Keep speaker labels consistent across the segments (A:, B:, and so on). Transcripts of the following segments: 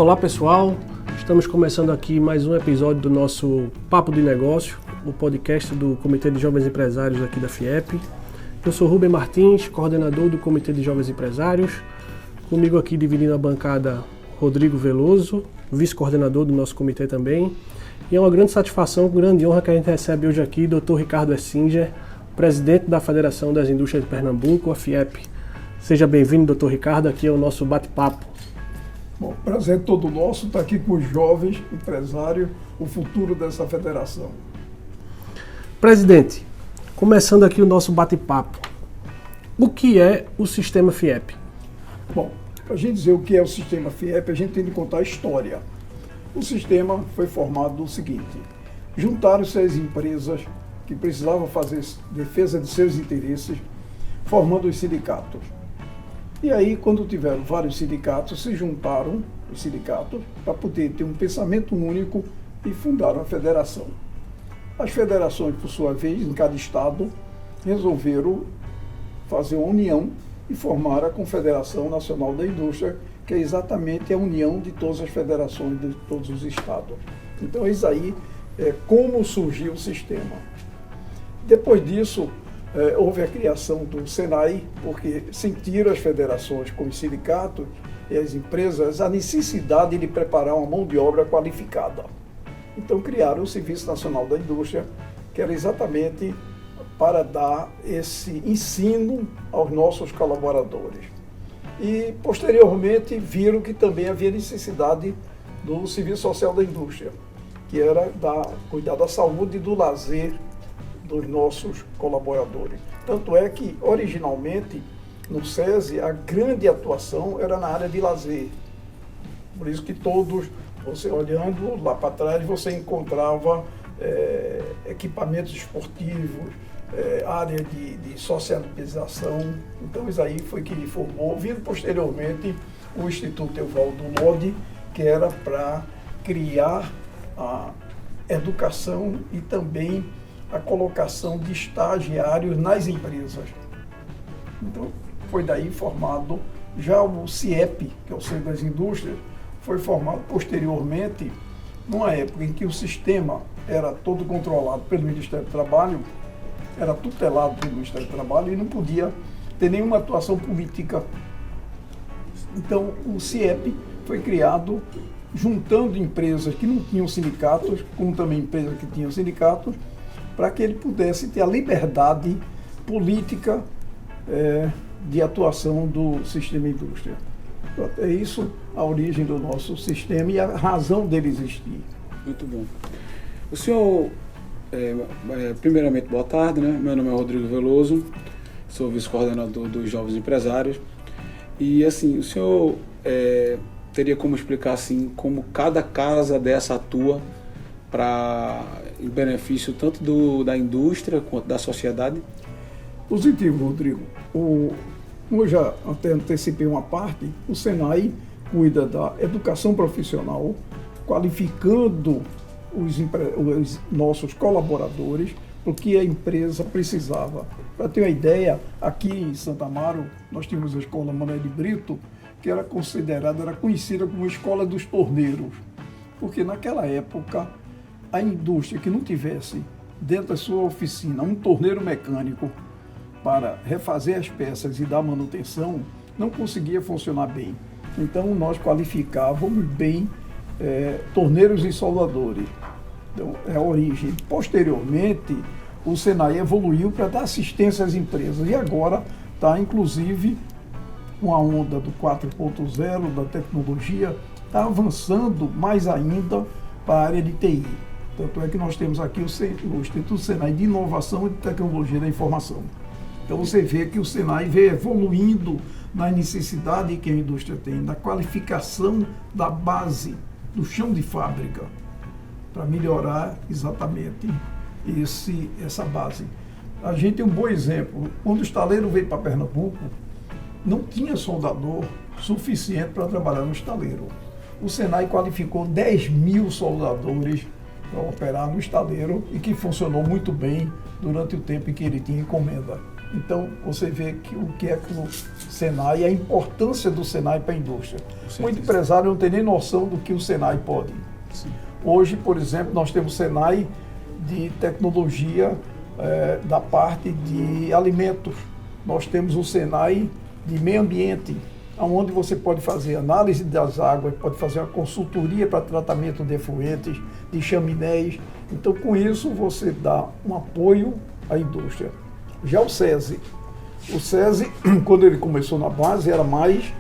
A: Olá pessoal, estamos começando aqui mais um episódio do nosso Papo de Negócio, o podcast do Comitê de Jovens Empresários aqui da FIEP. Eu sou Rubem Martins, coordenador do Comitê de Jovens Empresários. Comigo aqui dividindo a bancada Rodrigo Veloso, vice-coordenador do nosso comitê também. E é uma grande satisfação, grande honra que a gente recebe hoje aqui o Dr. Ricardo Essinger, presidente da Federação das Indústrias de Pernambuco, a FIEP. Seja bem-vindo, Dr. Ricardo, aqui é o nosso bate-papo.
B: Bom, prazer todo nosso estar aqui com os jovens empresários, o futuro dessa federação.
A: Presidente, começando aqui o nosso bate-papo, o que é o Sistema FIEP?
B: Bom, para a gente dizer o que é o Sistema FIEP, a gente tem de contar a história. O sistema foi formado do seguinte: juntaram-se as empresas que precisavam fazer defesa de seus interesses, formando os sindicatos. E aí, quando tiveram vários sindicatos, se juntaram os sindicatos para poder ter um pensamento único e fundaram a federação. As federações, por sua vez, em cada estado, resolveram fazer uma união e formaram a Confederação Nacional da Indústria, que é exatamente a união de todas as federações de todos os estados. Então, isso aí é como surgiu o sistema. Depois disso, houve a criação do SENAI, porque sentiram as federações com os sindicatos e as empresas a necessidade de preparar uma mão de obra qualificada. Então criaram o Serviço Nacional da Indústria, que era exatamente para dar esse ensino aos nossos colaboradores. E posteriormente viram que também havia necessidade do Serviço Social da Indústria, que era cuidar da saúde e do lazer dos nossos colaboradores. Tanto é que, originalmente, no SESI, a grande atuação era na área de lazer. Por isso que todos, você olhando lá para trás, você encontrava equipamentos esportivos, área de socialização. Então, isso aí foi que formou, vindo posteriormente o Instituto Evaldo Lodi, que era para criar a educação e também a colocação de estagiários nas empresas. Então, foi daí formado, já o CIEP, que é o Centro das Indústrias, foi formado posteriormente, numa época em que o sistema era todo controlado pelo Ministério do Trabalho, era tutelado pelo Ministério do Trabalho e não podia ter nenhuma atuação política. Então, o CIEP foi criado juntando empresas que não tinham sindicatos, como também empresas que tinham sindicatos, para que ele pudesse ter a liberdade política de atuação do sistema indústria. É isso a origem do nosso sistema e a razão dele existir.
C: Muito bom. O senhor, primeiramente, boa tarde, né? Meu nome é Rodrigo Veloso, sou vice-coordenador dos Jovens Empresários. E, assim, o senhor teria como explicar, assim, como cada casa dessa atua em benefício tanto da indústria quanto da sociedade?
B: Positivo, Rodrigo. Como eu já até antecipei uma parte, o SENAI cuida da educação profissional, qualificando os nossos colaboradores, porque a empresa precisava. Para ter uma ideia, aqui em Santo Amaro, nós tínhamos a Escola Manuel de Brito, que era conhecida como a Escola dos Torneiros, porque naquela época, a indústria que não tivesse dentro da sua oficina um torneiro mecânico para refazer as peças e dar manutenção, não conseguia funcionar bem. Então nós qualificávamos bem torneiros e soldadores. Então é a origem. Posteriormente, o SENAI evoluiu para dar assistência às empresas e agora está inclusive com a onda do 4.0 da tecnologia, está avançando mais ainda para a área de TI. Tanto é que nós temos aqui o Instituto SENAI de Inovação e de Tecnologia da Informação. Então você vê que o SENAI vem evoluindo na necessidade que a indústria tem, na qualificação da base, do chão de fábrica, para melhorar exatamente essa base. A gente tem um bom exemplo. Quando o estaleiro veio para Pernambuco, não tinha soldador suficiente para trabalhar no estaleiro. O SENAI qualificou 10 mil soldadores para operar no estaleiro e que funcionou muito bem durante o tempo em que ele tinha encomenda. Então, você vê que o que é que o Senai, a importância do Senai para a indústria. Muito empresário não tem nem noção do que o Senai pode.
C: Sim.
B: Hoje, por exemplo, nós temos Senai de tecnologia da parte de alimentos. Nós temos o Senai de meio ambiente, onde você pode fazer análise das águas, pode fazer uma consultoria para tratamento de efluentes, de chaminés. Então, com isso, você dá um apoio à indústria. Já o SESI, quando ele começou na base, era mais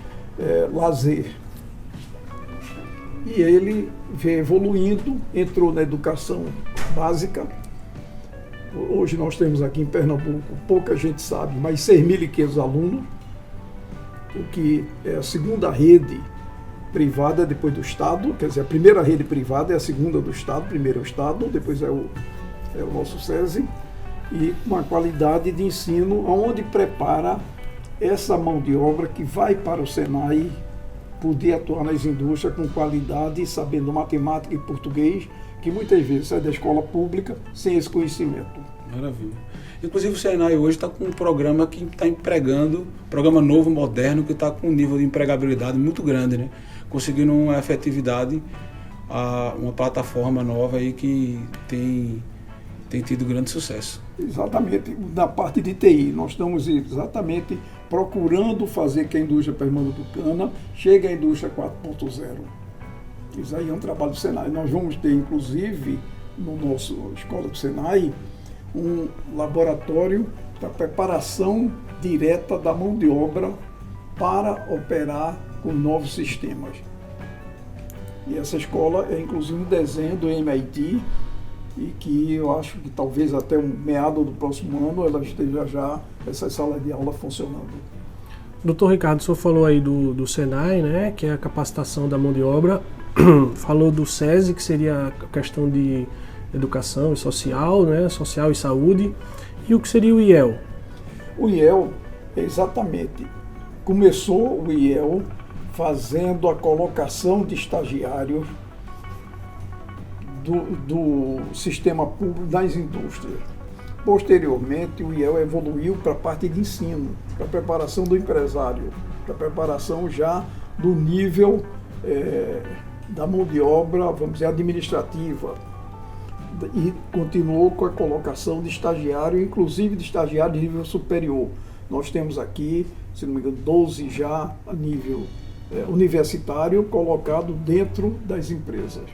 B: lazer. E ele veio evoluindo, entrou na educação básica. Hoje nós temos aqui em Pernambuco, pouca gente sabe, mas 6.500 alunos, o que é a segunda rede privada depois do Estado, quer dizer, a primeira rede privada é a segunda do Estado, primeiro é o Estado, depois é o nosso SESI, e uma qualidade de ensino onde prepara essa mão de obra que vai para o Senai poder atuar nas indústrias com qualidade, sabendo matemática e português, que muitas vezes sai da escola pública sem esse conhecimento.
C: Maravilha. Inclusive o Senai hoje está com um programa que está empregando, programa novo, moderno, que está com um nível de empregabilidade muito grande, né? Conseguindo uma efetividade, uma plataforma nova aí que tem tido grande sucesso. Exatamente.
B: Da parte de TI, nós estamos exatamente procurando fazer que a indústria pernambucana chegue à indústria 4.0. Isso aí é um trabalho do Senai. Nós vamos ter, inclusive, no nosso Escola do Senai, um laboratório para preparação direta da mão de obra para operar com novos sistemas. E essa escola é, inclusive, um desenho do MIT, e que eu acho que talvez até o meado do próximo ano ela esteja já, essa sala de aula funcionando.
A: Doutor Ricardo, o senhor falou aí do Senai, né, que é a capacitação da mão de obra, falou do SESI, que seria a questão de educação e social, né, social e saúde, e o que seria o IEL?
B: O IEL, exatamente, começou o IEL fazendo a colocação de estagiários do sistema público das indústrias. Posteriormente, o IEL evoluiu para a parte de ensino, para a preparação do empresário, para a preparação já do nível da mão de obra, vamos dizer, administrativa. E continuou com a colocação de estagiário, inclusive de estagiário de nível superior. Nós temos aqui, se não me engano, 12 já a nível universitário colocado dentro das empresas.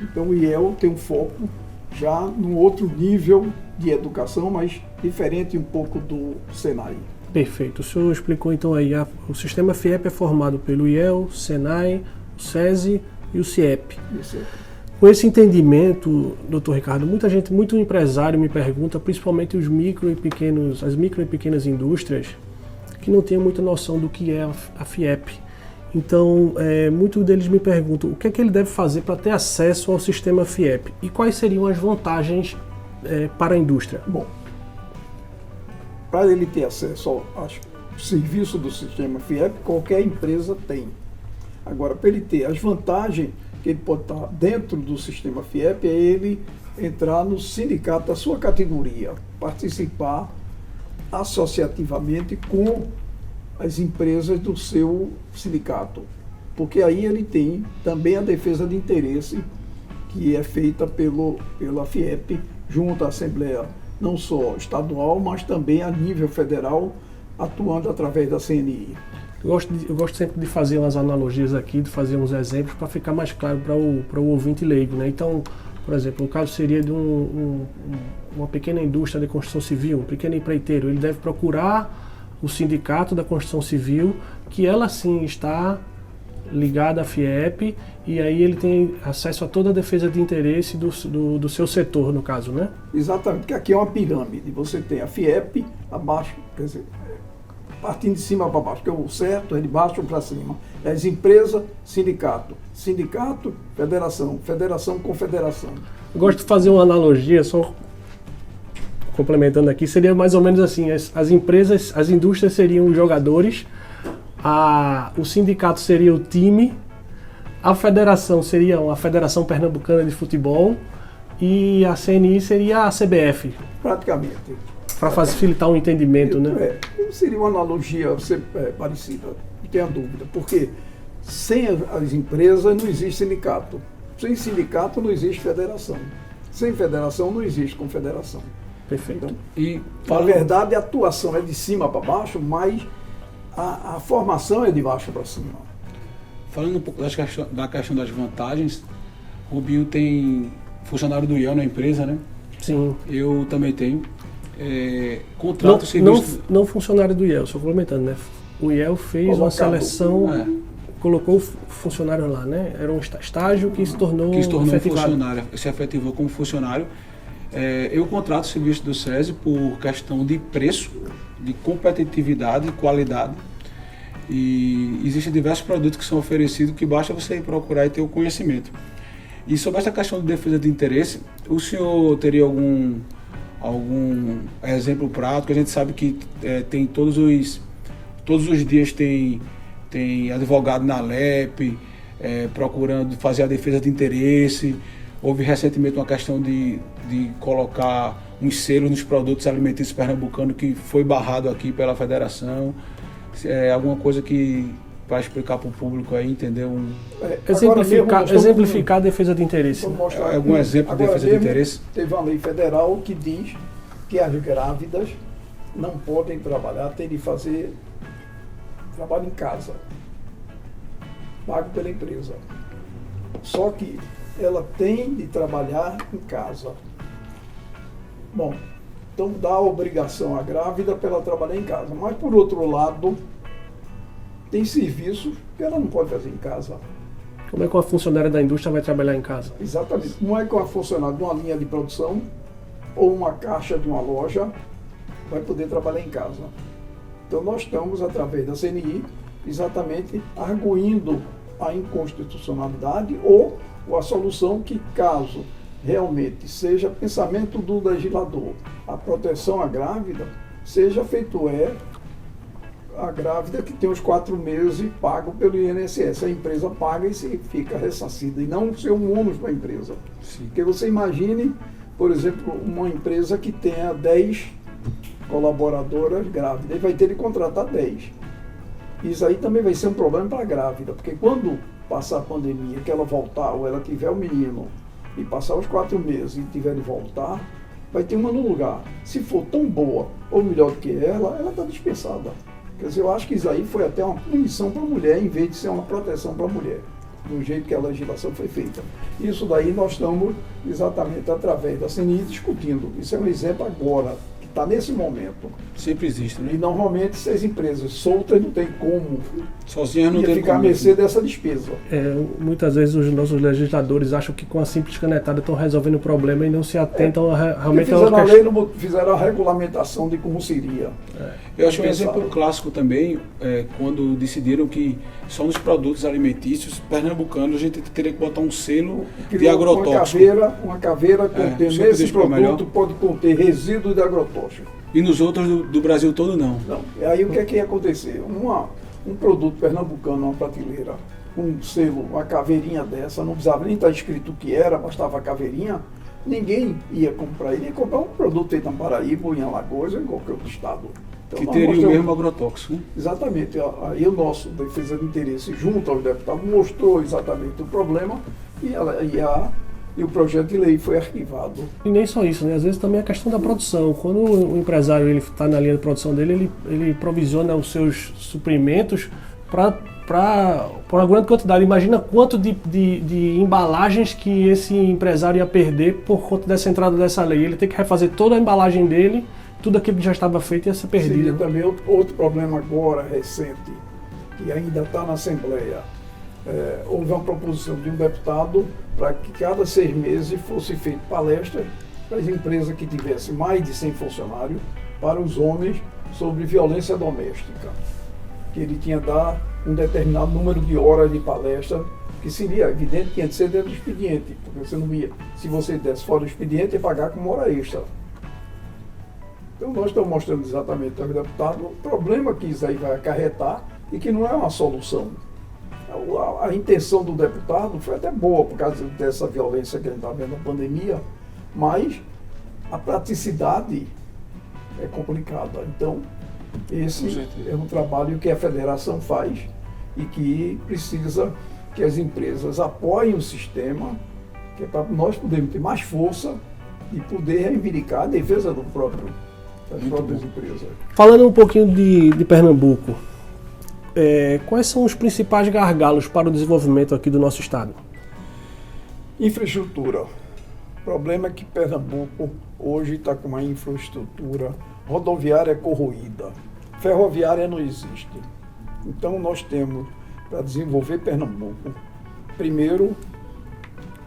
B: Então o IEL tem um foco já num outro nível de educação, mas diferente um pouco do Senai.
A: Perfeito. O senhor explicou então aí, o sistema FIEP é formado pelo IEL, Senai, o SESI e o CIEP.
B: Isso.
A: Com esse entendimento, doutor Ricardo, muito empresário me pergunta, principalmente as micro e pequenas indústrias, que não têm muita noção do que é a FIEP. Então, muitos deles me perguntam o que é que ele deve fazer para ter acesso ao sistema FIEP e quais seriam as vantagens para a indústria.
B: Bom, para ele ter acesso ao serviço do sistema FIEP, qualquer empresa tem. Agora, para ele ter as vantagens que ele pode estar dentro do sistema FIEP, é ele entrar no sindicato da sua categoria, participar associativamente com as empresas do seu sindicato, porque aí ele tem também a defesa de interesse que é feita pela FIEP junto à Assembleia, não só estadual, mas também a nível federal, atuando através da CNI.
A: Eu gosto sempre de fazer umas analogias aqui, de fazer uns exemplos para ficar mais claro para o ouvinte leigo, né? Então, por exemplo, o caso seria de uma pequena indústria de construção civil, um pequeno empreiteiro, ele deve procurar o sindicato da construção civil, que ela sim está ligada à FIEP, e aí ele tem acesso a toda a defesa de interesse do seu setor, no caso, né?
B: Exatamente, porque aqui é uma pirâmide, você tem a FIEP abaixo, quer dizer, partindo de cima para baixo, que é o certo, é de baixo para cima. É as empresas, sindicato, federação, confederação.
A: Eu gosto de fazer uma analogia, só complementando aqui, seria mais ou menos assim, as empresas, as indústrias seriam os jogadores, o sindicato seria o time, a federação seria a Federação Pernambucana de Futebol e a CNI seria a CBF.
B: Praticamente.
A: Para facilitar o entendimento, né?
B: Seria uma analogia parecida, não tenha dúvida, porque sem as empresas não existe sindicato. Sem sindicato não existe federação. Sem federação não existe confederação.
A: Perfeito.
B: Então,
C: E
B: na verdade, a atuação é de cima para baixo, mas a formação é de baixo para cima.
C: falando um pouco da questão das vantagens, o Rubinho tem funcionário do IEL na empresa, né?
A: Sim.
C: Eu também tenho. Contrato serviço.
A: Não funcionário do IEL, só complementando, né? O IEL fez uma seleção, colocou funcionário lá, né? Era um estágio que se tornou
C: funcionário, se efetivou como funcionário. Eu contrato o serviço do SESI por questão de preço, de competitividade, qualidade. E existem diversos produtos que são oferecidos que basta você ir procurar e ter o conhecimento. E sobre essa questão de defesa de interesse, o senhor teria algum exemplo prático? A gente sabe que tem todos os dias tem advogado na LEP, procurando fazer a defesa de interesse. Houve recentemente uma questão de colocar uns selos nos produtos alimentícios pernambucanos que foi barrado aqui pela federação. Alguma coisa que para explicar para o público aí, entender
A: exemplificar a defesa de interesse.
C: Algum exemplo de defesa de interesse?
B: Teve uma lei federal que diz que as grávidas não podem trabalhar, tem de fazer trabalho em casa, pago pela empresa. Só que ela tem de trabalhar em casa. Bom, então dá a obrigação à grávida para ela trabalhar em casa. Mas, por outro lado, tem serviços que ela não pode fazer em casa.
A: Como é que uma funcionária da indústria vai trabalhar em casa?
B: Exatamente. Não é que uma funcionária de uma linha de produção ou uma caixa de uma loja vai poder trabalhar em casa. Então, nós estamos, através da CNI, exatamente arguindo a inconstitucionalidade ou a solução que, caso realmente seja pensamento do legislador, a proteção à grávida, seja feito a grávida que tem os 4 meses pago pelo INSS. A empresa paga e se fica ressarcida, e não ser um ônus para a empresa.
C: Sim.
B: Porque você imagine, por exemplo, uma empresa que tenha 10 colaboradoras grávidas, ele vai ter de contratar 10. Isso aí também vai ser um problema para a grávida, porque quando passar a pandemia, que ela voltar, ou ela tiver o menino, e passar os 4 meses e tiver de voltar, vai ter uma no lugar. Se for tão boa ou melhor do que ela está dispensada. Quer dizer, eu acho que isso aí foi até uma punição para a mulher, em vez de ser uma proteção para a mulher, do jeito que a legislação foi feita. Isso daí nós estamos exatamente através da CNI discutindo. Isso é um exemplo agora, que está nesse momento.
C: Sempre existe, né?
B: E normalmente, se as empresas soltas não tem como
C: sozinhas não tem
B: ficar à mercê dessa despesa.
A: Muitas vezes os nossos legisladores acham que com a simples canetada estão resolvendo o problema e não se atentam realmente
B: fizeram a regulamentação de como seria.
C: Eu acho um exemplo clássico também, quando decidiram que só nos produtos alimentícios pernambucanos a gente teria que botar um selo de agrotóxico.
B: Uma caveira contendo esse produto pode conter resíduo de agrotóxico.
C: E nos outros do Brasil todo não.
B: Não. E aí o que é que ia acontecer? Um produto pernambucano, uma prateleira, um selo, uma caveirinha dessa, não precisava nem estar escrito o que era, bastava a caveirinha, ninguém ia comprar. Ele ia comprar um produto feito em Paraíba, ou em Alagoas, ou em qualquer outro estado. Então,
C: que teria o mesmo agrotóxico, né?
B: Exatamente. Aí o nosso defesa de interesse, junto aos deputados, mostrou exatamente o problema e o projeto de lei foi arquivado.
A: E nem só isso, né? Às vezes também a questão da produção. Quando o empresário está na linha de produção dele, ele provisiona os seus suprimentos para uma grande quantidade. Imagina quanto de embalagens que esse empresário ia perder por conta dessa entrada dessa lei. Ele tem que refazer toda a embalagem dele, tudo aquilo que já estava feito ia ser perdido.
B: Seria também outro problema agora, recente, que ainda está na Assembleia. Houve uma proposição de um deputado para que cada 6 meses fosse feita palestra para as empresas que tivessem mais de 100 funcionários para os homens sobre violência doméstica. Que ele tinha de dar um determinado número de horas de palestra, que seria evidente que tinha de ser dentro do expediente, porque você não ia, se você desse fora do expediente, ia pagar com hora extra. Então nós estamos mostrando exatamente ao deputado o problema que isso aí vai acarretar e que não é uma solução. A intenção do deputado foi até boa por causa dessa violência que a gente está vendo na pandemia, mas a praticidade é complicada. Então, esse
C: Com certeza.
B: é um trabalho que a federação faz e que precisa que as empresas apoiem o sistema, que é para nós podermos ter mais força e poder reivindicar a defesa das próprias empresas.
A: Falando um pouquinho de Pernambuco, quais são os principais gargalos para o desenvolvimento aqui do nosso estado?
B: Infraestrutura. O problema é que Pernambuco hoje está com uma infraestrutura rodoviária corroída. Ferroviária não existe. Então nós temos, para desenvolver Pernambuco, primeiro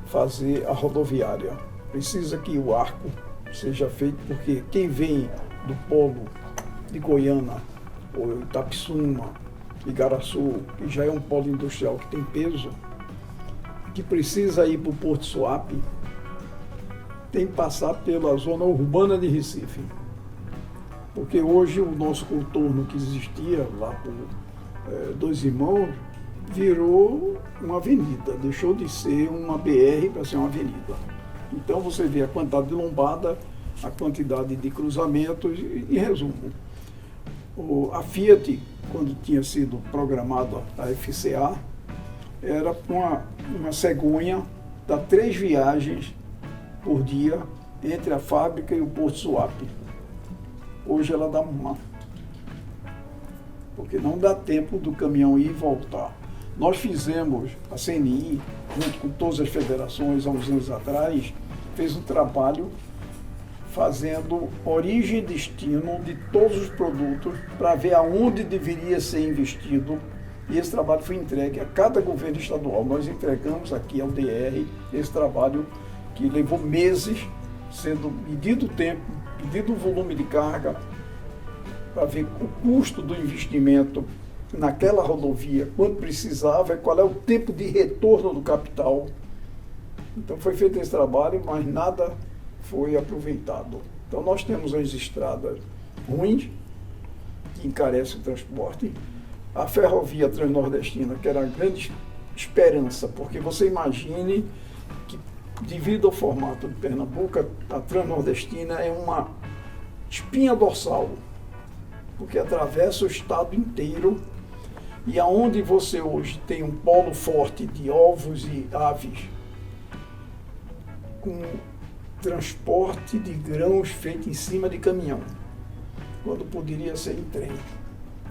B: fazer a rodoviária. Precisa que o arco seja feito, porque quem vem do polo de Goiânia, ou Itapissuma, Igaraçu, que já é um polo industrial que tem peso, que precisa ir para o Porto Suape, tem que passar pela zona urbana de Recife. Porque hoje o nosso contorno que existia lá por Dois Irmãos virou uma avenida, deixou de ser uma BR para ser uma avenida. Então você vê a quantidade de lombada, a quantidade de cruzamentos, em resumo. A Fiat, quando tinha sido programada a FCA, era uma cegonha, dá 3 viagens por dia entre a fábrica e o Porto Suape. Hoje ela dá uma, porque não dá tempo do caminhão ir e voltar. Nós fizemos, a CNI, junto com todas as federações, há uns anos atrás, fez um trabalho fazendo origem e destino de todos os produtos para ver aonde deveria ser investido. E esse trabalho foi entregue a cada governo estadual. Nós entregamos aqui ao DR esse trabalho que levou meses, sendo medido o tempo, medido o volume de carga, para ver o custo do investimento naquela rodovia, quanto precisava e qual é o tempo de retorno do capital. Então foi feito esse trabalho, mas nada foi aproveitado. Então nós temos as estradas ruins, que encarecem o transporte. A ferrovia transnordestina, que era a grande esperança, porque você imagine que, devido ao formato de Pernambuco, a transnordestina é uma espinha dorsal, porque atravessa o estado inteiro, e aonde você hoje tem um polo forte de ovos e aves, com transporte de grãos feito em cima de caminhão, quando poderia ser em trem,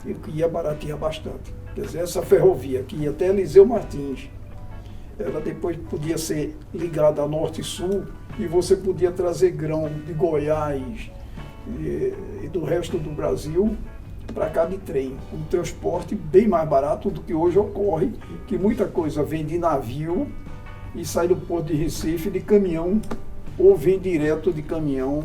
B: e que ia baratear bastante. Quer dizer, essa ferrovia que ia até Eliseu Martins, ela depois podia ser ligada a norte e sul, e você podia trazer grão de Goiás e do resto do Brasil para cá de trem, um transporte bem mais barato do que hoje ocorre, que muita coisa vem de navio e sai do porto de Recife de caminhão, ou vem direto de caminhão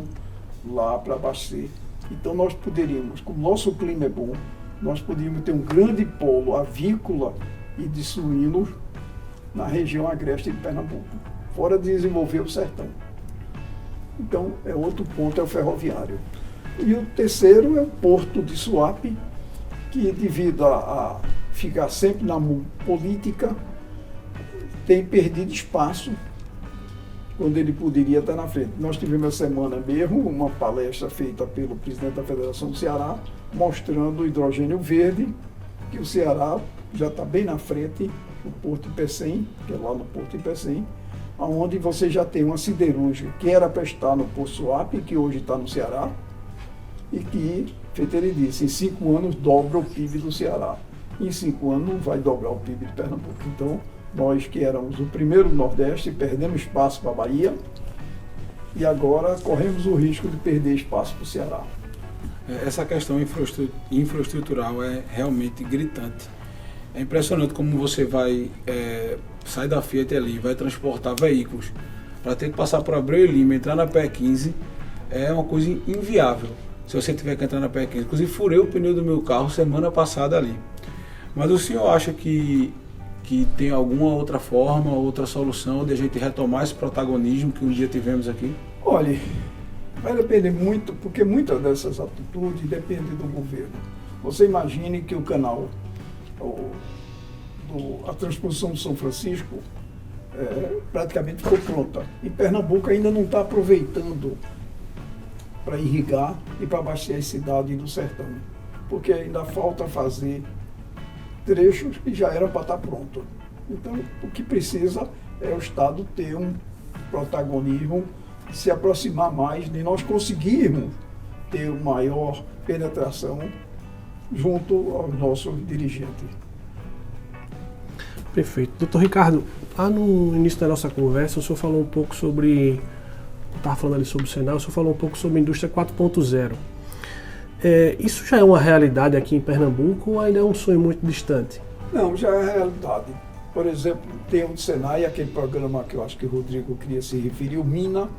B: lá para abastecer. Então nós poderíamos, como o nosso clima é bom, nós poderíamos ter um grande polo avícola e de suínos na região agreste de Pernambuco, fora de desenvolver o sertão. Então, outro ponto é o ferroviário. E o terceiro é o Porto de Suape, que devido a ficar sempre na mão política, tem perdido espaço quando ele poderia estar na frente. Nós tivemos essa semana mesmo uma palestra feita pelo presidente da Federação do Ceará, mostrando o hidrogênio verde, que o Ceará já está bem na frente do Porto de Pecém, que é lá no Porto de Pecém, onde você já tem uma siderúrgica que era para estar no Porto Suape, que hoje está no Ceará, e que, feito ele disse, em 5 anos dobra o PIB do Ceará. Em 5 anos não vai dobrar o PIB de Pernambuco. Então, nós que éramos o primeiro do Nordeste, perdemos espaço para a Bahia, e agora corremos o risco de perder espaço para o Ceará.
C: Essa questão infraestrutural é realmente gritante. É impressionante como você vai sair da Fiat ali, vai transportar veículos para ter que passar por Abreu e Lima, entrar na PE15, é uma coisa inviável se você tiver que entrar na PE15. Inclusive furei o pneu do meu carro semana passada ali. Mas o senhor acha que tem alguma outra forma, outra solução de a gente retomar esse protagonismo que um dia tivemos aqui?
B: Olha, vai depender muito, porque muitas dessas atitudes dependem do governo. Você imagine que o canal, a transposição de São Francisco, praticamente ficou pronta. E Pernambuco ainda não está aproveitando para irrigar e para abastecer as cidades do sertão. Porque ainda falta fazer trechos que já eram para estar pronto. Então, o que precisa é o Estado ter um protagonismo, se aproximar mais de nós conseguirmos ter maior penetração junto aos nossos dirigentes.
A: Perfeito. Doutor Ricardo, lá no início da nossa conversa, o senhor falou um pouco sobre, estava falando ali sobre o Senai, o senhor falou um pouco sobre a indústria 4.0. Isso já é uma realidade aqui em Pernambuco ou ainda é um sonho muito distante?
B: Não, já é realidade. Por exemplo, tem o Senai, aquele programa que eu acho que o Rodrigo queria se referir, o MINA,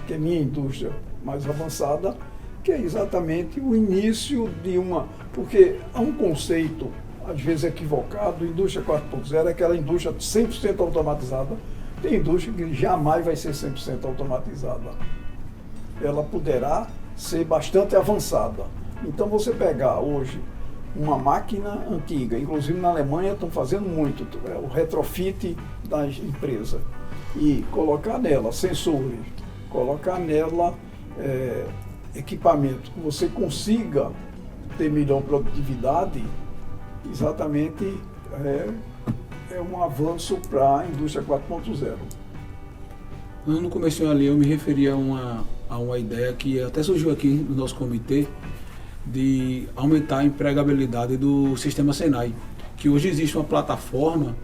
B: que é minha indústria mais avançada, que é exatamente o início de uma... Porque há um conceito, às vezes equivocado, indústria 4.0 é aquela indústria 100% automatizada. Tem indústria que jamais vai ser 100% automatizada. Ela poderá ser bastante avançada. Então, você pegar hoje uma máquina antiga, inclusive na Alemanha estão fazendo muito, o retrofit das empresas, e colocar nela sensores, colocar nela equipamento que você consiga ter melhor produtividade, exatamente é um avanço para a indústria 4.0.
C: No começo ali eu me referi a uma ideia que até surgiu aqui no nosso comitê, de aumentar a empregabilidade do sistema Senai, que hoje existe uma plataforma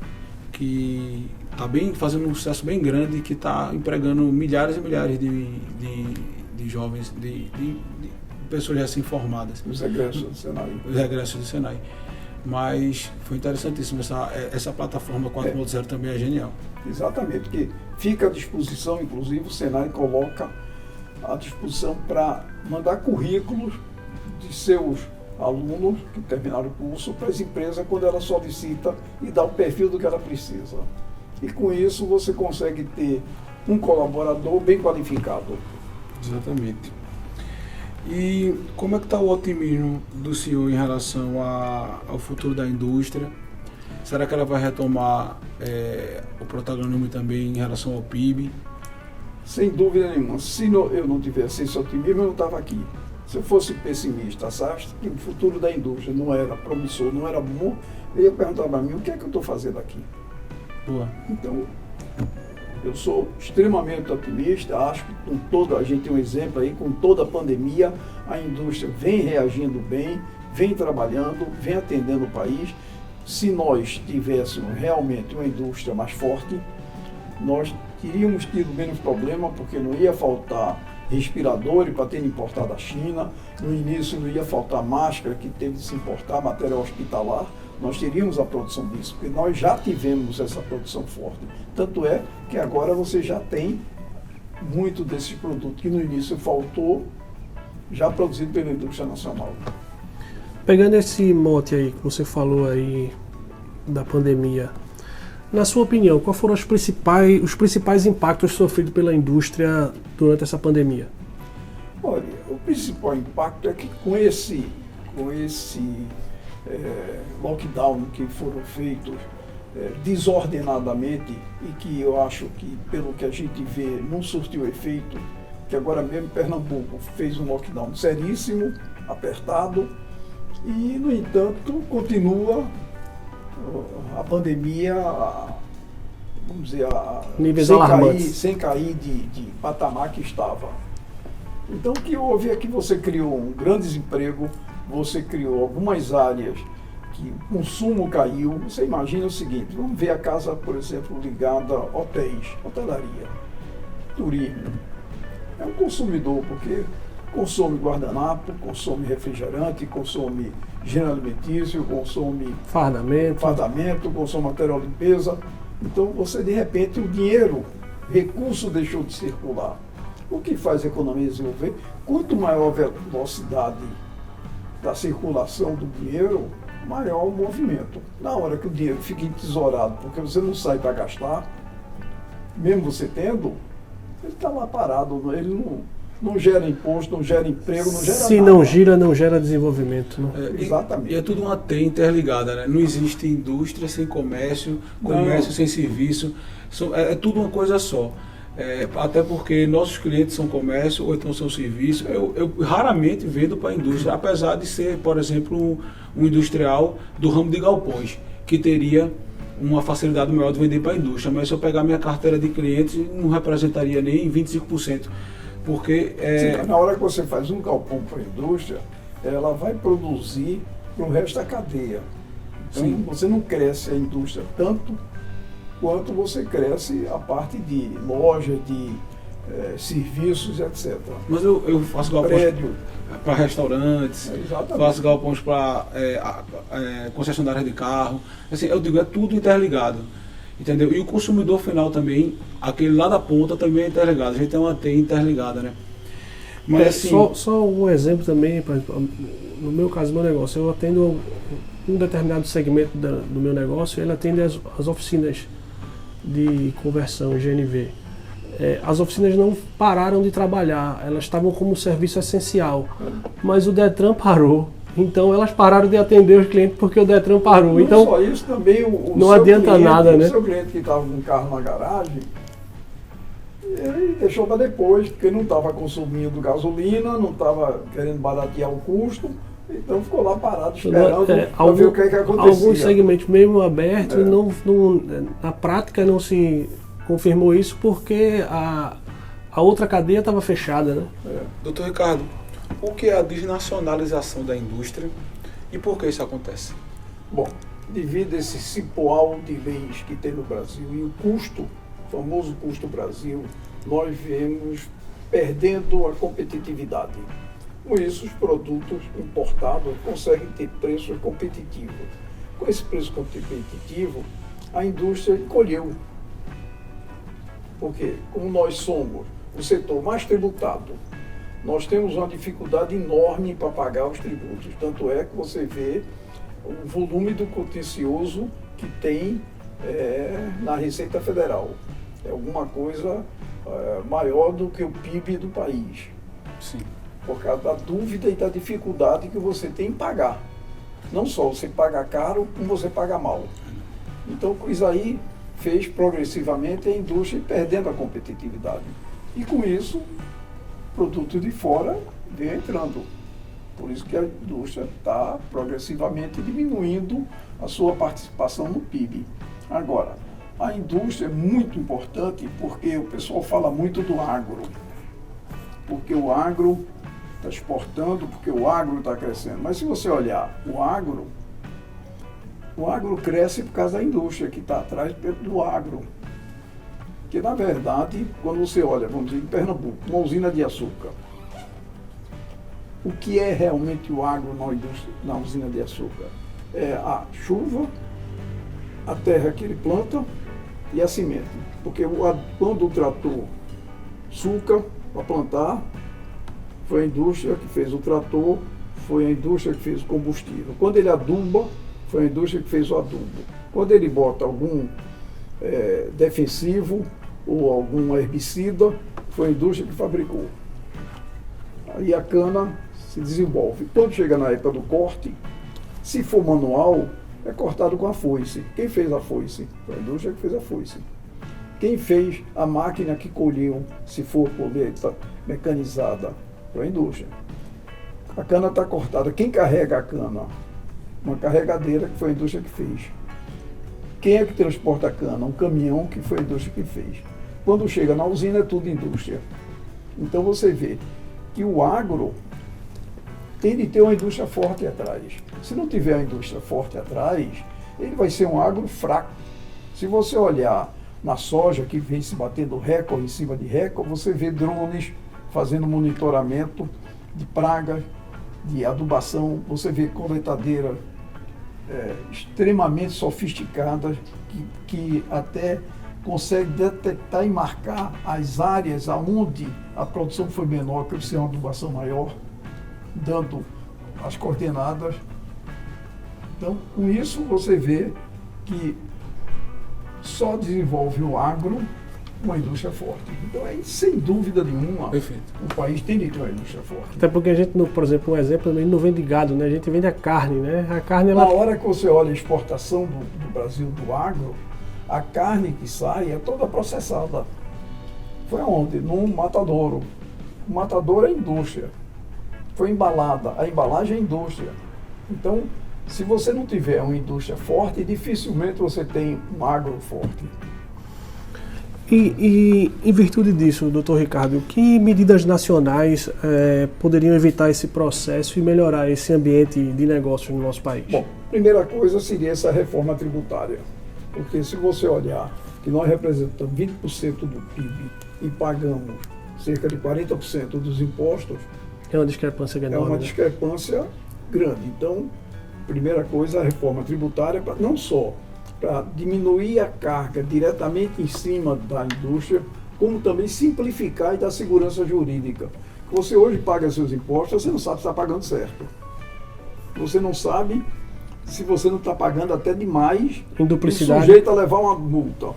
C: que está fazendo um sucesso bem grande, que está empregando milhares e milhares de jovens, de pessoas recém-formadas.
B: Os egressos do Senai.
C: Os egressos do Senai. Mas foi interessantíssimo, essa plataforma 4.0 também é genial.
B: Exatamente, que fica à disposição, inclusive o Senai coloca à disposição para mandar currículos de seus alunos que terminaram o curso para as empresas quando ela solicita e dá o perfil do que ela precisa. E com isso você consegue ter um colaborador bem qualificado.
C: Exatamente. E como é que está o otimismo do senhor em relação ao futuro da indústria? Será que ela vai retomar o protagonismo também em relação ao PIB?
B: Sem dúvida nenhuma. Se eu não tivesse esse otimismo, eu não estava aqui. Se eu fosse pessimista, achasse que o futuro da indústria não era promissor, não era bom, eu ia perguntar para mim, o que é que eu estou fazendo aqui?
C: Boa.
B: Então, eu sou extremamente otimista, acho que a gente tem um exemplo aí, com toda a pandemia, a indústria vem reagindo bem, vem trabalhando, vem atendendo o país. Se nós tivéssemos realmente uma indústria mais forte, nós teríamos tido menos problema, porque não ia faltar respiradores para ter importado da China, no início não ia faltar máscara, que teve de se importar, material hospitalar, nós teríamos a produção disso, porque nós já tivemos essa produção forte. Tanto é que agora você já tem muito desses produtos que no início faltou, já produzido pela indústria nacional.
A: Pegando esse mote aí que você falou aí da pandemia, na sua opinião, quais foram os principais impactos sofridos pela indústria durante essa pandemia?
B: Olha, o principal impacto é que com esse lockdown que foram feitos desordenadamente e que eu acho que, pelo que a gente vê, não surtiu efeito, que agora mesmo Pernambuco fez um lockdown seríssimo, apertado, e, no entanto, continua a pandemia, vamos dizer, sem cair de patamar que estava. Então, o que houve é que você criou um grande desemprego, você criou algumas áreas que o consumo caiu. Você imagina o seguinte, vamos ver a casa, por exemplo, ligada a hotéis, hotelaria, turismo. É um consumidor, porque consome guardanapo, consome refrigerante, consome gênero alimentício, consome fardamento, consome material de limpeza. Então, você, de repente, o dinheiro, recurso deixou de circular. O que faz a economia desenvolver? Quanto maior a velocidade da circulação do dinheiro, maior o movimento. Na hora que o dinheiro fica entesourado, porque você não sai para gastar, mesmo você tendo, ele está lá parado, ele não gera imposto, não gera emprego, não gera nada.
A: Se não gira, não gera desenvolvimento. Né?
B: Exatamente.
C: E é tudo uma teia interligada, né? Não existe indústria sem comércio, comércio sem serviço, é tudo uma coisa só. até porque nossos clientes são comércio ou então são serviço. Eu raramente vendo para a indústria, apesar de ser, por exemplo, um industrial do ramo de galpões, que teria uma facilidade maior de vender para a indústria. Mas se eu pegar minha carteira de clientes, não representaria nem 25%. Porque
B: Sim, na hora que você faz um galpão para a indústria, ela vai produzir para o resto da cadeia. Então,
C: Sim.
B: você não cresce a indústria tanto quanto você cresce a parte de loja, de serviços, etc.
C: Mas eu faço galpões
B: Prédio.
C: para restaurantes,
B: Exatamente.
C: faço galpões para concessionárias de carro. Assim, eu digo, é tudo interligado. Entendeu? E o consumidor final também, aquele lá da ponta também é interligado. A gente tem uma teia interligada, né? Mas assim,
A: Só um exemplo também, por exemplo, no meu caso, meu negócio, eu atendo um determinado segmento do meu negócio, ele atende as oficinas de conversão, GNV. As oficinas não pararam de trabalhar, elas estavam como serviço essencial, mas o Detran parou. Então elas pararam de atender os clientes porque o Detran parou.
B: Não
A: Então
B: só isso, também o
A: não
B: seu
A: adianta
B: cliente,
A: nada, né?
B: O seu cliente que estava com um carro na garagem, ele deixou para depois, porque não estava consumindo gasolina, não estava querendo baratear o custo, então ficou lá parado esperando para ver o que acontecia.
A: Alguns segmentos mesmo abertos, na prática não se confirmou isso porque a outra cadeia estava fechada, né?
C: doutor Ricardo, o que é a desnacionalização da indústria e por que isso acontece?
B: Bom, devido a esse cipoal de leis que tem no Brasil e o custo, o famoso custo Brasil, nós vemos perdendo a competitividade. Com isso, os produtos importados conseguem ter preços competitivos. Com esse preço competitivo, a indústria encolheu. Porque, como nós somos o setor mais tributado, nós temos uma dificuldade enorme para pagar os tributos. Tanto é que você vê o volume do contencioso que tem na Receita Federal. É alguma coisa maior do que o PIB do país.
C: Sim.
B: Por causa da dúvida e da dificuldade que você tem em pagar. Não só você paga caro, como você paga mal. Então, isso aí fez progressivamente a indústria ir perdendo a competitividade. E com isso, produto de fora vem entrando. Por isso que a indústria está progressivamente diminuindo a sua participação no PIB. Agora, a indústria é muito importante porque o pessoal fala muito do agro. Porque o agro está exportando, porque o agro está crescendo. Mas se você olhar o agro cresce por causa da indústria que está atrás do agro. Porque, na verdade, quando você olha, vamos dizer, em Pernambuco, uma usina de açúcar, o que é realmente o agro na usina de açúcar? É a chuva, a terra que ele planta e a semente. Porque quando o trator suca para plantar, foi a indústria que fez o trator, foi a indústria que fez o combustível. Quando ele aduba, foi a indústria que fez o adubo. Quando ele bota algum defensivo ou algum herbicida, foi a indústria que fabricou. Aí a cana se desenvolve. Quando chega na época do corte, se for manual, é cortado com a foice. Quem fez a foice? Foi a indústria que fez a foice. Quem fez a máquina que colheu, se for colheita mecanizada? Foi a indústria. A cana está cortada. Quem carrega a cana? Uma carregadeira que foi a indústria que fez. Quem é que transporta a cana? Um caminhão que foi a indústria que fez. Quando chega na usina é tudo indústria. Então você vê que o agro tem de ter uma indústria forte atrás. Se não tiver a indústria forte atrás, ele vai ser um agro fraco. Se você olhar na soja, que vem se batendo recorde em cima de recorde, você vê drones fazendo monitoramento de pragas, de adubação, você vê coletadeiras extremamente sofisticadas que até consegue detectar e marcar as áreas onde a produção foi menor, que precisa de uma adubação maior, dando as coordenadas. Então, com isso você vê que só desenvolve o agro uma indústria forte. Então, sem dúvida nenhuma,
C: Perfeito.
B: o país tem de ter uma indústria forte.
A: Até porque a gente, por exemplo, um exemplo, a gente não vende gado, né? A gente vende a carne, né? A carne,
B: Na
A: ela...
B: hora que você olha a exportação do Brasil do agro, a carne que sai é toda processada. Foi aonde? No matadouro. O matadouro é indústria. Foi embalada. A embalagem é indústria. Então, se você não tiver uma indústria forte, dificilmente você tem um agro forte.
A: E em virtude disso, doutor Ricardo, que medidas nacionais poderiam evitar esse processo e melhorar esse ambiente de negócio no nosso país?
B: Bom, primeira coisa seria essa reforma tributária. Porque se você olhar que nós representamos 20% do PIB e pagamos cerca de 40% dos impostos,
A: é uma discrepância enorme.
B: É uma discrepância grande. Então, primeira coisa, a reforma tributária, não só para diminuir a carga diretamente em cima da indústria, como também simplificar e dar segurança jurídica. Você hoje paga seus impostos, você não sabe se está pagando certo. Você não sabe se você não está pagando até demais,
A: em duplicidade,
B: sujeito a levar uma multa.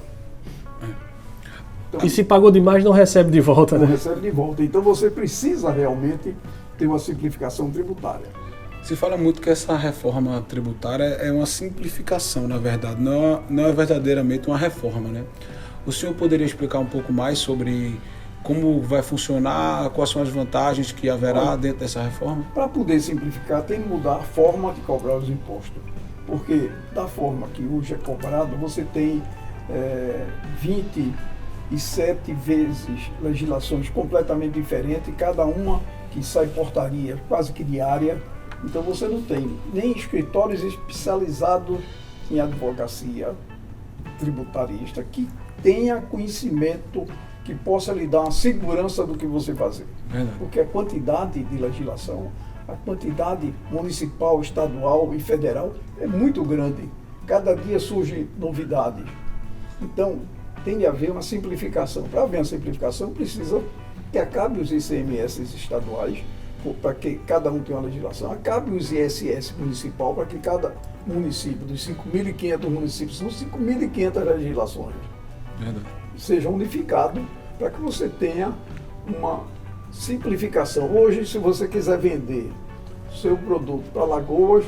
A: Então, e se pagou demais, não recebe de volta, né?
B: Não recebe de volta. Então você precisa realmente ter uma simplificação tributária.
C: Se fala muito que essa reforma tributária é uma simplificação, na verdade, não é verdadeiramente uma reforma, né? O senhor poderia explicar um pouco mais sobre como vai funcionar, quais são as vantagens que haverá dentro dessa reforma? Para
B: poder simplificar, tem que mudar a forma de cobrar os impostos. Porque da forma que hoje é cobrado, você tem 27 vezes legislações completamente diferentes, cada uma que sai portaria quase que diária. Então você não tem nem escritórios especializados em advocacia tributarista que tenha conhecimento que possa lhe dar uma segurança do que você fazer. Porque a quantidade de legislação, a quantidade municipal, estadual e federal é muito grande. Cada dia surgem novidades. Então, tem de haver uma simplificação. Para haver uma simplificação, precisa que acabe os ICMS estaduais, para que cada um tenha uma legislação, acabe os ISS municipal, para que cada município, dos 5.500 municípios, são 5.500 legislações, seja unificado, para que você tenha uma simplificação. Hoje, se você quiser vender seu produto para Alagoas,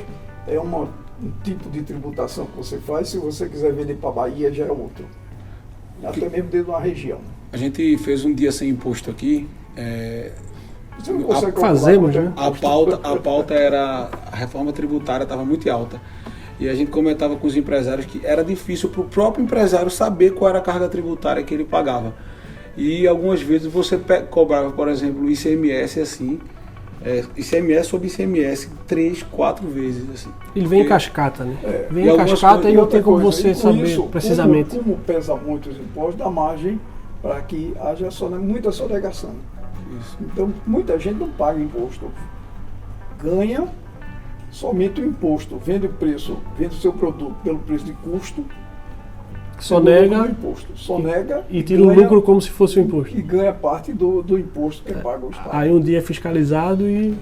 B: é um tipo de tributação que você faz, se você quiser vender para Bahia, já é outro. Até mesmo dentro de uma região.
C: A gente fez um dia sem imposto aqui.
B: Você não consegue
A: fazemos, né?
C: A pauta era, a reforma tributária estava muito alta. E a gente comentava com os empresários que era difícil para o próprio empresário saber qual era a carga tributária que ele pagava. E algumas vezes você cobrava, por exemplo, o ICMS assim, ICMS sobre ICMS 3, 4 vezes. Assim.
A: Ele vem em cascata, né? Vem em cascata e não tem como você saber isso, precisamente.
B: Como pesa muito os impostos, dá margem para que haja muita sonegação. Isso. Então, muita gente não paga imposto. Ganha somente o imposto. Vende o seu produto pelo preço de custo.
A: Sonega
B: imposto. Sonega
A: e tira o lucro como se fosse um imposto.
B: E ganha parte do imposto que paga o Estado.
A: Aí um dia é fiscalizado e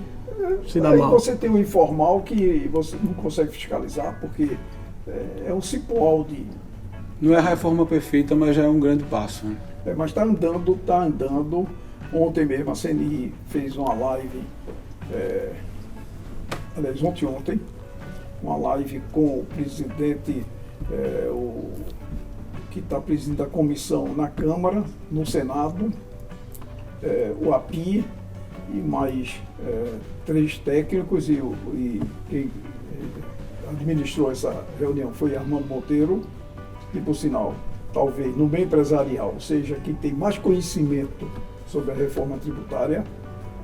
A: se dá mal.
B: Aí você tem um informal que você não consegue fiscalizar, porque é um cipoal de...
C: Não é a reforma perfeita, mas já é um grande passo. Né?
B: Mas está andando. Ontem mesmo a CNI fez uma live, aliás, ontem, uma live com o presidente, que está presidindo a comissão na Câmara, no Senado, o API e mais 3 técnicos, e quem administrou essa reunião foi Armando Monteiro, e por sinal, talvez no meio empresarial, ou seja, quem tem mais conhecimento sobre a reforma tributária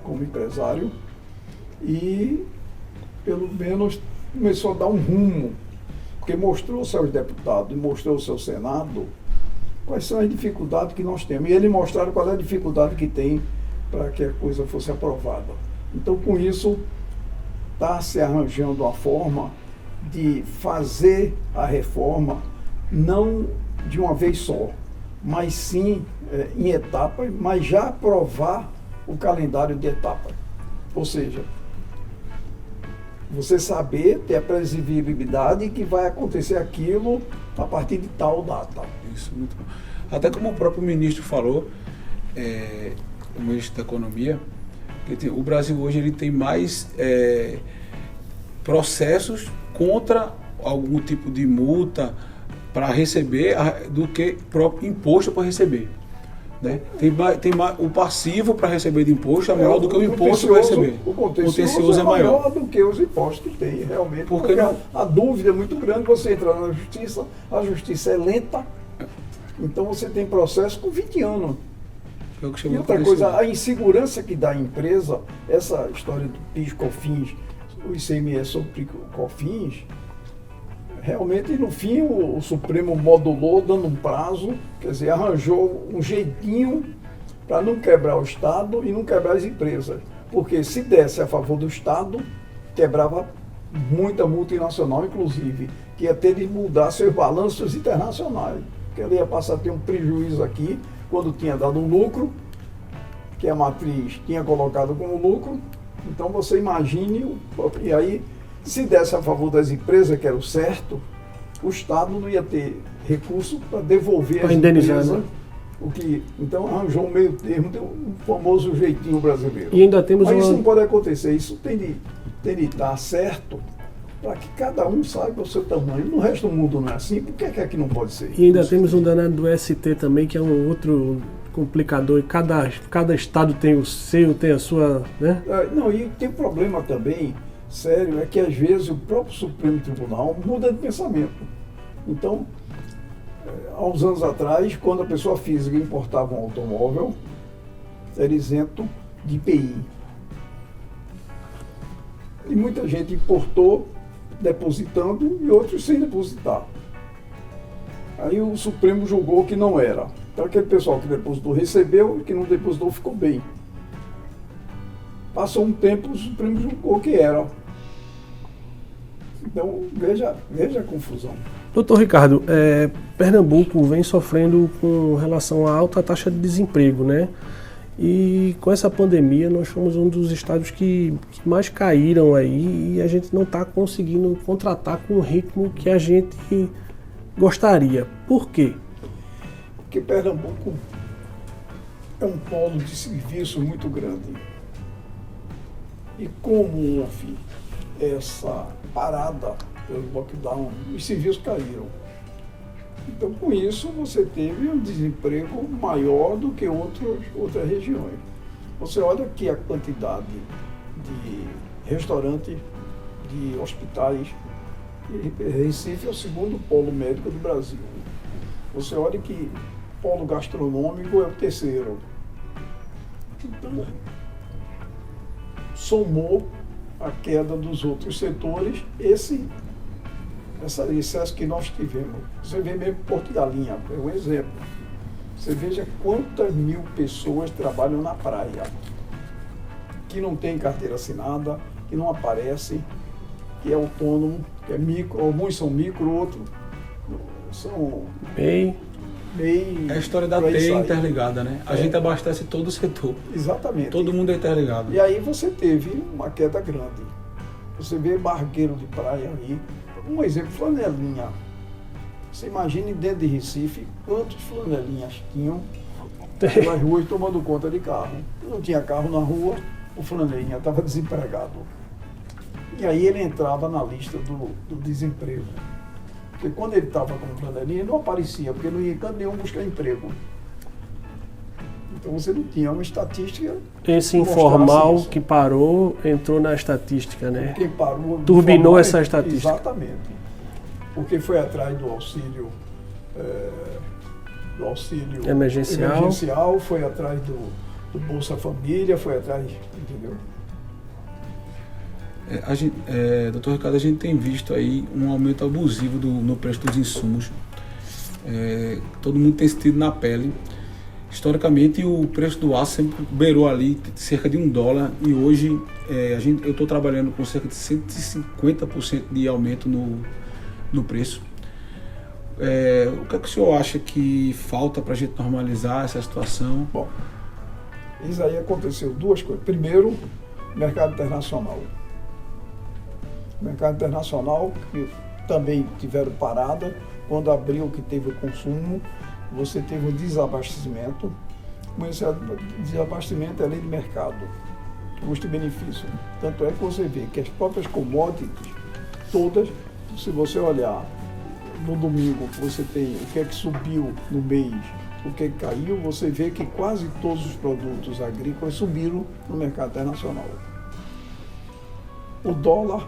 B: como empresário, e pelo menos começou a dar um rumo, porque mostrou aos seus deputados e mostrou ao seu Senado quais são as dificuldades que nós temos. E eles mostraram qual é a dificuldade que tem para que a coisa fosse aprovada. Então, com isso, está se arranjando uma forma de fazer a reforma não de uma vez só, mas sim em etapas, mas já aprovar o calendário de etapas. Ou seja, você saber, ter a previsibilidade que vai acontecer aquilo a partir de tal data.
C: Isso, muito bom. Até como o próprio ministro falou, o ministro da Economia, que o Brasil hoje ele tem mais processos contra algum tipo de multa para receber do que próprio imposto para receber. Né? Tem o passivo para receber de imposto é maior do que o imposto para receber.
B: O contencioso é maior do que os impostos que tem, realmente. Porque a dúvida é muito grande, você entra na justiça, a justiça é lenta, então você tem processo com 20 anos. E outra coisa, a insegurança que dá à empresa, essa história do PIS, COFINS, o ICMS sobre COFINS, realmente, no fim, o Supremo modulou, dando um prazo, quer dizer, arranjou um jeitinho para não quebrar o Estado e não quebrar as empresas. Porque se desse a favor do Estado, quebrava muita multinacional, inclusive, que ia ter de mudar seus balanços internacionais. Porque ela ia passar a ter um prejuízo aqui, quando tinha dado um lucro, que a matriz tinha colocado como lucro. Então você imagine, e aí, se desse a favor das empresas, que era o certo, o Estado não ia ter recurso para devolver as empresas. Né? Então arranjou um meio termo, tem um famoso jeitinho brasileiro.
A: E ainda temos
B: isso não pode acontecer, isso tem de estar certo para que cada um saiba o seu tamanho. No resto do mundo não é assim, por que é que não pode ser?
A: E ainda temos um danado do ST também, que é um outro complicador, e cada estado tem o seu, tem a sua... Né?
B: Não, e tem um problema também, sério, é que às vezes o próprio Supremo Tribunal muda de pensamento. Então, há uns anos atrás, quando a pessoa física importava um automóvel, era isento de IPI. E muita gente importou depositando e outros sem depositar. Aí o Supremo julgou que não era. Então aquele pessoal que depositou recebeu e que não depositou ficou bem. Passou um tempo, o Supremo julgou que era. Então veja a confusão.
A: Doutor Ricardo, Pernambuco vem sofrendo com relação à alta taxa de desemprego, né? E com essa pandemia nós fomos um dos estados que mais caíram aí e a gente não está conseguindo contratar com o ritmo que a gente gostaria. Por quê?
B: Porque Pernambuco é um polo de serviço muito grande. E como houve essa parada pelo lockdown, os serviços caíram. Então, com isso, você teve um desemprego maior do que outras regiões. Você olha aqui a quantidade de restaurantes, de hospitais. Recife é o segundo polo médico do Brasil. Você olha que polo gastronômico é o terceiro. Então, somou a queda dos outros setores, esse excesso que nós tivemos. Você vê mesmo Porto de Galinha, é um exemplo. Você veja quantas mil pessoas trabalham na praia, que não tem carteira assinada, que não aparece, que é autônomo, que é micro, alguns são micro, outros são
A: MEI.
C: É a história da teia interligada, né? A gente abastece todo o setor.
B: Exatamente.
C: Todo mundo é interligado.
B: E aí você teve uma queda grande. Você vê barqueiro de praia aí. Um exemplo, flanelinha. Você imagine dentro de Recife quantos flanelinhas tinham pelas ruas tomando conta de carro. Não tinha carro na rua, o flanelinha estava desempregado. E aí ele entrava na lista do desemprego. Porque quando ele estava com flanelinha, ele não aparecia, porque não ia em canto nenhum buscar emprego. Então você não tinha uma estatística.
A: Esse informal que parou entrou na estatística, né?
B: Quem parou
A: turbinou essa estatística.
B: Exatamente. Porque foi atrás do auxílio emergencial, foi atrás do Bolsa Família, foi atrás, entendeu?
C: Doutor Ricardo, a gente tem visto aí um aumento abusivo no preço dos insumos. Todo mundo tem sentido na pele. Historicamente, o preço do aço sempre beirou ali cerca de $1 e hoje eu estou trabalhando com cerca de 150% de aumento no preço. O que é que o senhor acha que falta para a gente normalizar essa situação?
B: Bom, isso aí aconteceu duas coisas. Primeiro, mercado internacional. O mercado internacional, que também tiveram parada, quando abriu que teve o consumo, você teve um desabastecimento. Com esse desabastecimento é lei de mercado, custo e benefício. Tanto é que você vê que as próprias commodities, todas, se você olhar no domingo, você tem o que é que subiu no mês, o que caiu, você vê que quase todos os produtos agrícolas subiram no mercado internacional. O dólar,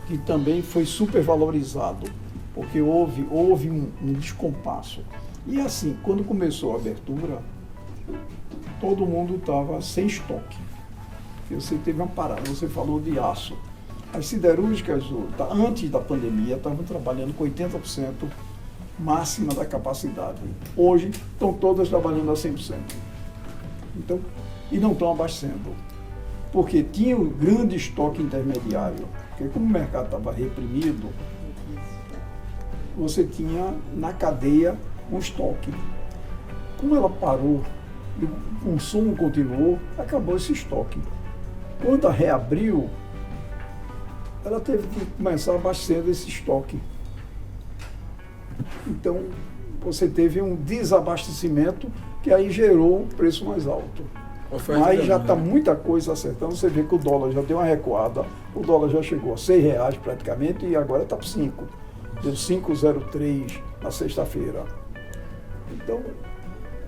B: que também foi supervalorizado, porque houve um descompasso. E assim, quando começou a abertura, todo mundo estava sem estoque. Você teve uma parada, você falou de aço. As siderúrgicas, antes da pandemia, estavam trabalhando com 80% máxima da capacidade. Hoje, estão todas trabalhando a 100%. Então, e não estão abastecendo. Porque tinha um grande estoque intermediário. Porque como o mercado estava reprimido, você tinha na cadeia um estoque. Como ela parou e o consumo continuou, acabou esse estoque. Quando reabriu, ela teve que começar a abastecer esse estoque. Então, você teve um desabastecimento que aí gerou um preço mais alto. Mas já está muita coisa acertando. Você vê que o dólar já deu uma recuada, o dólar já chegou a R$6 praticamente e agora está por 5. Deu 5,03 na sexta-feira. Então,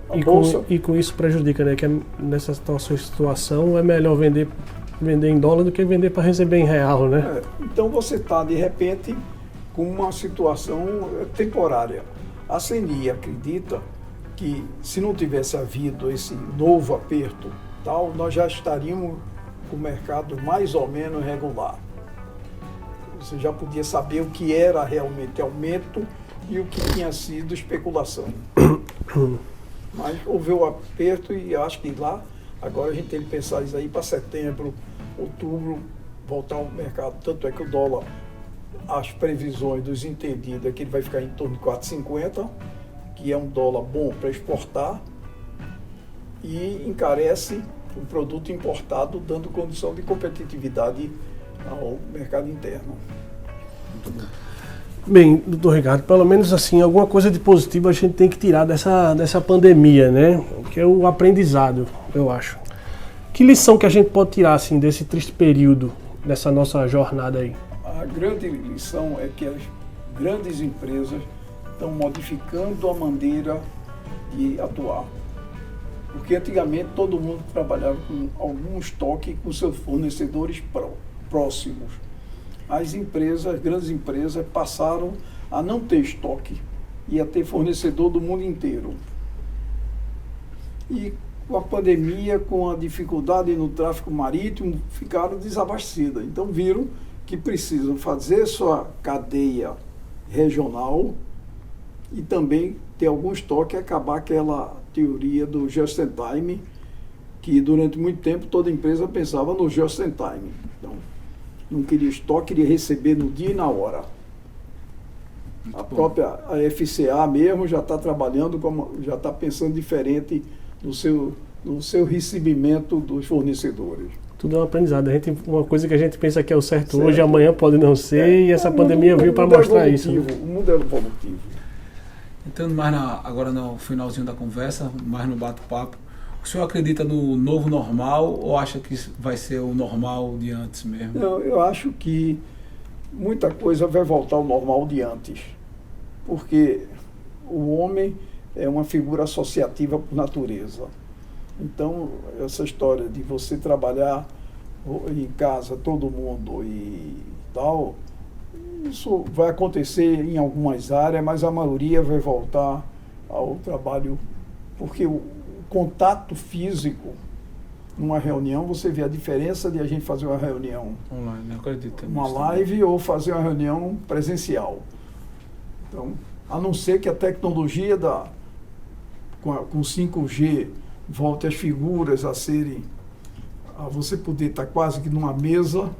B: a bolsa...
A: E com isso prejudica, né? Que nessa situação é melhor vender em dólar do que vender para receber em real, né?
B: Então você está, de repente, com uma situação temporária. A CNI acredita que se não tivesse havido esse novo aperto, nós já estaríamos com o mercado mais ou menos regular. Você já podia saber o que era realmente aumento e o que tinha sido especulação. Mas houve o aperto e acho que lá, agora a gente tem que pensar isso aí para setembro, outubro, voltar ao mercado. Tanto é que o dólar, as previsões dos entendidos é que ele vai ficar em torno de 4,50, que é um dólar bom para exportar, e encarece o produto importado, dando condição de competitividade ao mercado interno. Muito bom.
A: Bem, doutor Ricardo, pelo menos assim, alguma coisa de positivo a gente tem que tirar dessa pandemia, né? Que é o aprendizado, eu acho. Que lição que a gente pode tirar assim, desse triste período, dessa nossa jornada aí?
B: A grande lição é que as grandes empresas estão modificando a maneira de atuar. Porque antigamente todo mundo trabalhava com algum estoque com seus fornecedores próximos. As grandes empresas passaram a não ter estoque e a ter fornecedor do mundo inteiro. E com a pandemia, com a dificuldade no tráfego marítimo, ficaram desabastecidas. Então viram que precisam fazer sua cadeia regional e também ter algum estoque e acabar aquela teoria do just in time, que durante muito tempo toda empresa pensava no just in time. Então, não queria estoque, queria receber no dia e na hora. A própria FCA mesmo já está trabalhando, já está pensando diferente no seu recebimento dos fornecedores.
A: Tudo é um aprendizado. Uma coisa que a gente pensa que é o certo hoje, amanhã pode não ser, e essa pandemia veio para mostrar isso. Né?
B: O mundo é evolutivo.
C: Entrando mais agora no finalzinho da conversa, mais no bate-papo, o senhor acredita no novo normal ou acha que vai ser o normal de antes mesmo?
B: Não, eu acho que muita coisa vai voltar ao normal de antes, porque o homem é uma figura associativa por natureza. Então, essa história de você trabalhar em casa, todo mundo e tal, isso vai acontecer em algumas áreas, mas a maioria vai voltar ao trabalho, porque o contato físico numa reunião, você vê a diferença de a gente fazer uma reunião
C: online, não acredito.
B: Uma live ou fazer uma reunião presencial. Então, a não ser que a tecnologia com 5G volte as figuras a você poder estar quase que numa mesa,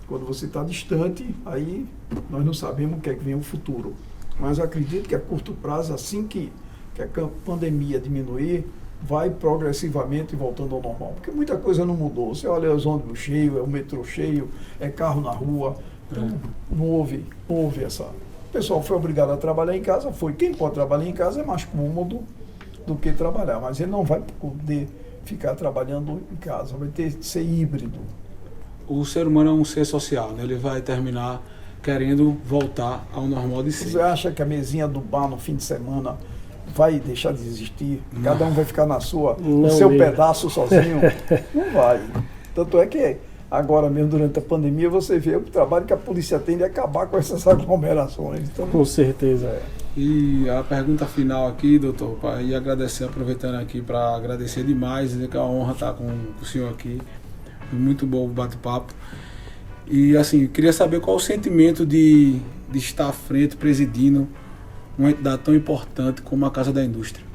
B: quando você está distante, aí nós não sabemos o que é que vem o futuro. Mas eu acredito que a curto prazo, assim que a pandemia diminuir, vai progressivamente voltando ao normal. Porque muita coisa não mudou. Você olha os ônibus cheios, é o metrô cheio, é carro na rua. Então, não houve essa... O pessoal foi obrigado a trabalhar em casa, Quem pode trabalhar em casa é mais cômodo do que trabalhar, mas ele não vai poder ficar trabalhando em casa, vai ter que ser híbrido.
C: O ser humano é um ser social, né? Ele vai terminar querendo voltar ao normal de ser.
B: Você acha que a mesinha do bar no fim de semana vai deixar de existir? Cada um vai ficar no
A: Não
B: seu
A: mesmo.
B: pedaço sozinho? Não vai. Tanto é que agora mesmo, durante a pandemia, você vê o trabalho que a polícia tem de acabar com essas aglomerações. Então,
A: Com certeza.
C: E a pergunta final aqui, doutor, e agradecer, aproveitando aqui para agradecer demais, dizer que é uma honra estar com o senhor aqui. Foi muito bom o bate-papo. E assim, queria saber qual o sentimento de estar à frente, presidindo uma entidade tão importante como a Casa da Indústria.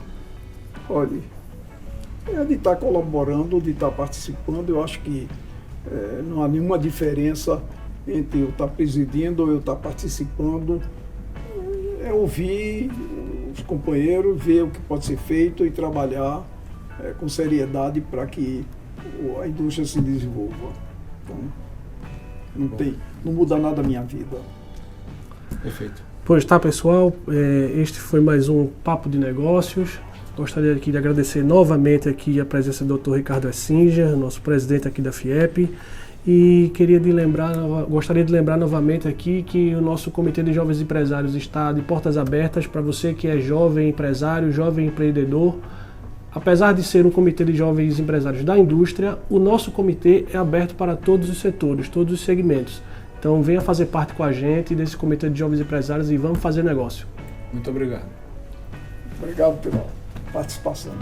B: olha, é de estar colaborando, de estar participando. Eu acho que não há nenhuma diferença entre eu estar presidindo ou eu estar participando. É ouvir os companheiros, ver o que pode ser feito e trabalhar com seriedade para que a indústria se desenvolva. Então, não muda nada a minha vida.
C: Perfeito.
A: Pois tá, pessoal, este foi mais um Papo de Negócios. Gostaria aqui de agradecer novamente aqui a presença do Dr. Ricardo Essinger, nosso presidente aqui da FIEP. E gostaria de lembrar novamente aqui que o nosso Comitê de Jovens Empresários está de portas abertas para você que é jovem empresário, jovem empreendedor. Apesar de ser um comitê de jovens empresários da indústria, o nosso comitê é aberto para todos os setores, todos os segmentos. Então venha fazer parte com a gente desse comitê de jovens empresários e vamos fazer negócio.
C: Muito obrigado.
B: Obrigado pela participação.